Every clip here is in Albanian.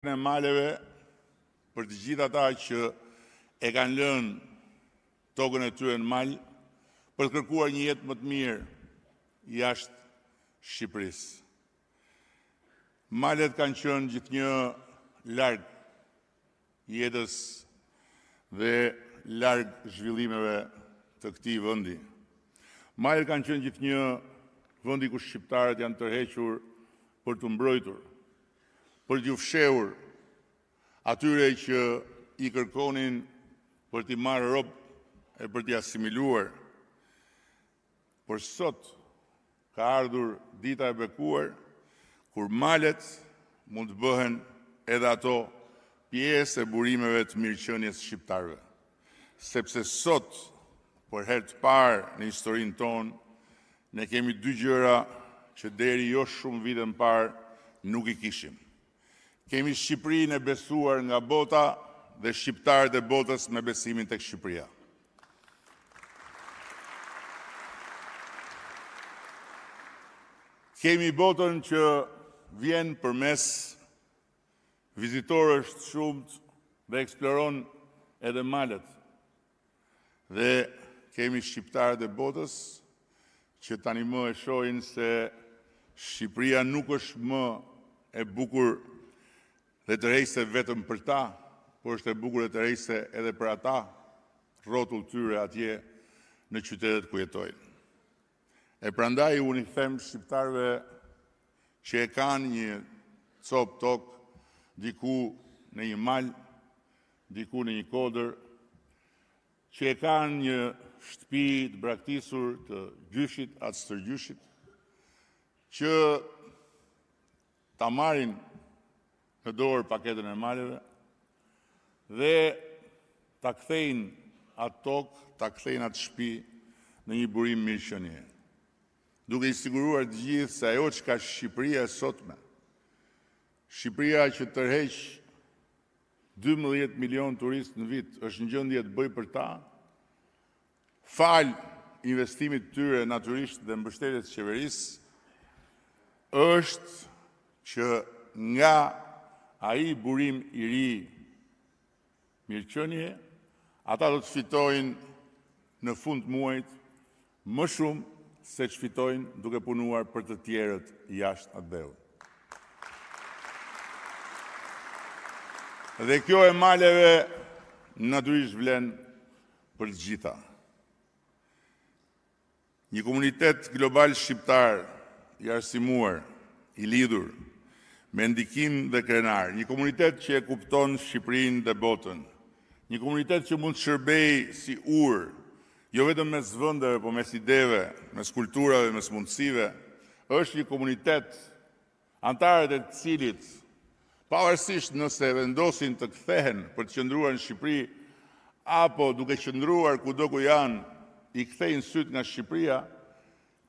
Në maleve për të gjithë ata që e kanë lënë tokën e tyre në mal për të kërkuar një jetë më të mirë jashtë Shqipërisë. Malet kanë qenë gjithnjë larg jetës dhe larg zhvillimeve të këtij vendi. Malet kanë qenë gjithnjë vendi ku shqiptarët janë tërhequr për të mbrojtur, për t'ju fshehur atyre që i kërkonin për t'i marrë rob e për t'i asimiluar. Por sot ka ardhur dita e bekuar, kur malet mund të bëhen edhe ato pjesë e burimeve të mirëqenies shqiptarëve. Sepse sot, për herë të parë në historinë tonë, ne kemi dy gjëra që deri jo shumë vite më parë nuk i kishim. Kemi Shqipërinë e besuar nga bota dhe shqiptarët e botës me besimin tek Shqipëria. Kemi botën që vjen përmes vizitorësh të shumt dhe eksploron edhe malet. Dhe kemi shqiptarët e botës që tani më e shohin se Shqipëria nuk është më e bukur dhe të rejse vetëm për ta, por është e bukur dhe të rejse edhe për ata, rrotull tyre atje në qytetet ku jetojnë. E prandaj unë i them shqiptarëve që e kanë një copë tokë, diku në një mal, diku në një kodër, që e kanë një shtëpi të braktisur të gjyshit, atë stërgjyshit, që ta marrin në dorë paketën e maleve dhe ta kthejnë atë tokë, ta kthejnë atë shtëpi në një burim mirëqenie. Duke i siguruar të gjithë se ajo që ka Shqipëria e sotme, Shqipëria që tërheq 12 milion turistë në vit, është në gjendje të bëjë për ta, fal investimit të tyre natyrisht dhe mbështetjes së qeverisë, është që nga ai burim i ri mirëqenie, ata do të fitojnë në fund muajit më shumë se që fitojnë duke punuar për të tjerët jashtë atë dheu. Dhe kjo e maleve natyrisht vlen për të gjitha. Një komunitet global shqiptar i arsimuar, i lidhur, me ndikim dhe krenar, një komunitet që e kupton Shqipërinë dhe botën, një komunitet që mund të shërbej si urë, jo vetëm mes vëndeve, po mes ideve, mes kulturave, mes mundësive, është një komunitet antarët e të cilit, pavarësisht nëse vendosin të kthehen për të qëndruar në Shqipëri, apo duke qëndruar kudo ku janë, i kthejnë syt nga Shqipëria,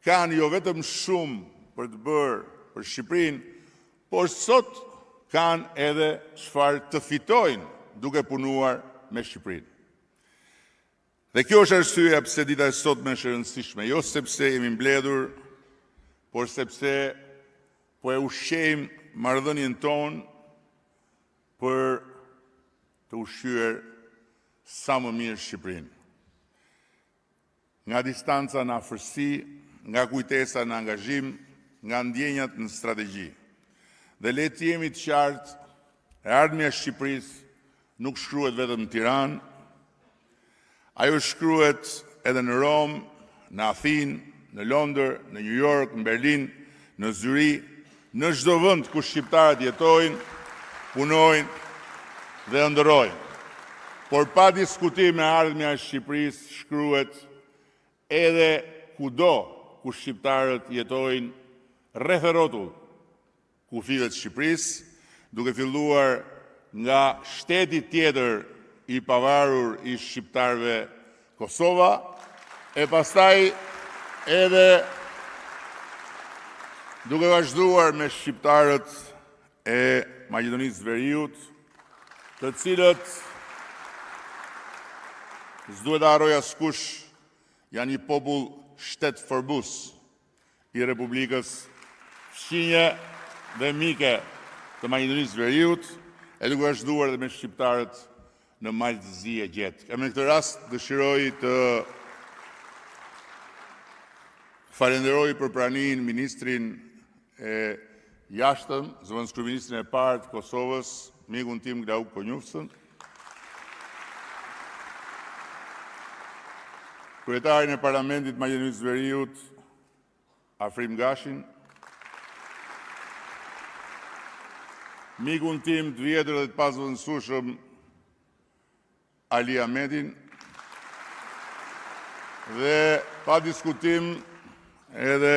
kanë jo vetëm shumë për të bërë për Shqipërinë, por sot kanë edhe çfarë të fitojnë duke punuar me Shqipërinë. Dhe kjo është arsyeja pse dita e sotme është e rëndësishme, jo sepse jemi mbledhur, por sepse po e ushqejmë marrëdhënien tonë për të ushqyer sa më mirë Shqipërinë. Nga distanca në afërsi, nga kujtesa në angazhim, nga ndjenjat në strategji. Dhe le të jemi të qartë, e ardhmja e Shqipërisë nuk shkruhet vetëm në Tiranë, ajo shkruhet edhe në Rom, në Athinë, në Londër, në New York, në Berlin, në Zyri, në çdo vend ku shqiptarët jetojnë, punojnë dhe ëndërrojnë. Por pa diskutim e ardhmja e Shqipërisë shkruhet edhe kudo ku shqiptarët jetojnë rreth e rrotull kufive të Shqipërisë, duke filluar nga shteti tjetër i pavarur i shqiptarëve Kosova, e pastaj edhe duke vazhduar me shqiptarët e Maqedonisë Veriut, të cilët s'duhet ta harroj askush, janë një popull shtetëforbus i Republikës fqinje dhe mike të Maqedonisë Veriut, e duke vazhduar dhe me shqiptarët në Maltëzi e gjetë. Në këtë rast dëshiroj të falenderoj për praninë ministrin e jashtëm, zëvendës kryeministrin e parë të Kosovës, mikun tim Glauk Konjufsën, kryetarin e Parlamentit Maqedonisë Veriut, Afrim Gashin, mikun tim të vjetër dhe të pazëvendësueshëm Ali Ahmedin, dhe pa diskutim edhe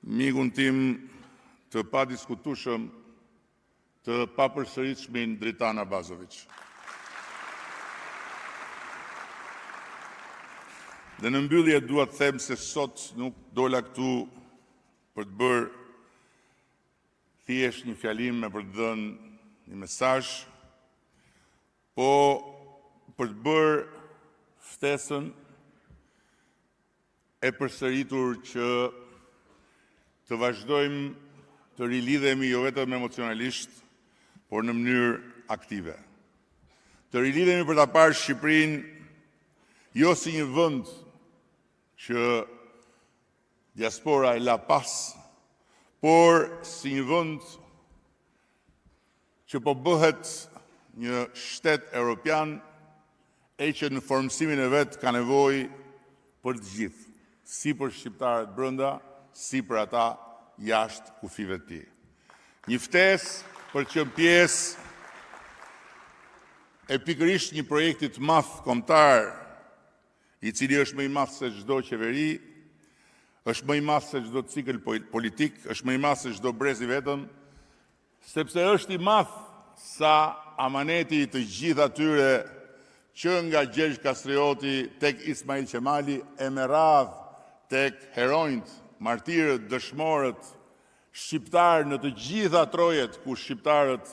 mikun tim të pa diskutueshëm të papërsëritshmin Dritan Abazović. Dhe në mbyllje dua të them se sot nuk dola këtu për të bërë thjesht një fjalim me për të dhënë një mesazh, po për të bërë ftesën e përsëritur që të vazhdojmë të rilidhemi jo vetëm emocionalisht, por në mënyrë aktive. Të rilidhemi për ta parë Shqipërinë jo si një vend që diaspora e la pas, por si një vend që po bëhet një shtet europian e që në formësimin e vet ka nevojë për të gjithë, si për shqiptarët brenda, si për ata jashtë kufive të tij. Një ftesë për të qenë pjesë e pikërisht një projekti të madh kombëtar, i cili është më i madh se çdo qeveri, është më i madh se çdo cikël politik, është më i madh se çdo brez i vetëm, sepse është i madh sa amaneti i të gjithë atyre që nga Gjergj Kastrioti tek Ismail Qemali e me radhë tek heronjt, martirët, dëshmorët, shqiptarë në të gjitha trojet ku shqiptarët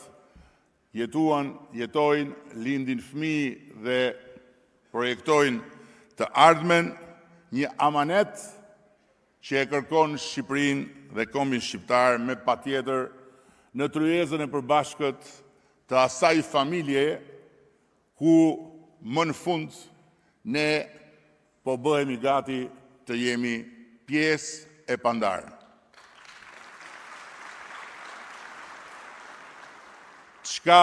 jetojnë, lindin fëmijë dhe projektojnë të ardhmen, një amanet që e kërkon Shqipërinë dhe kombin shqiptar me patjetër në tryezën e përbashkët të asaj familje ku më në fund ne po bëhemi gati të jemi pjesë e pandarë. Çka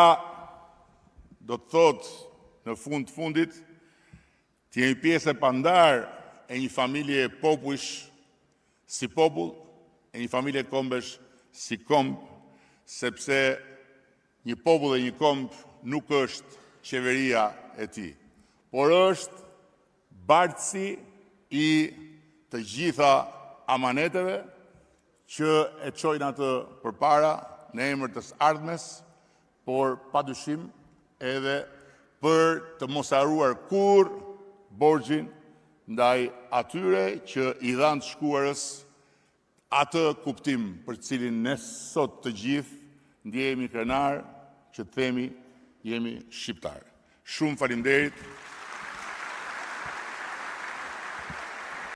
do të thotë në fundit të jemi pjesë e pandar e një familje popujsh si popull, e një familje kombesh si komb, sepse një popull dhe një komb nuk është qeveria e tij, por është bartësi i të gjitha amaneteve që e çojnë atë përpara në emër të së ardhmes, por padyshim edhe për të mos harruar kurrë borxhin ndaj atyre që i dhanë të shkuarës atë kuptim për cilin ne sot të gjithë ndjehemi krenar që themi jemi shqiptar. Shumë faleminderit.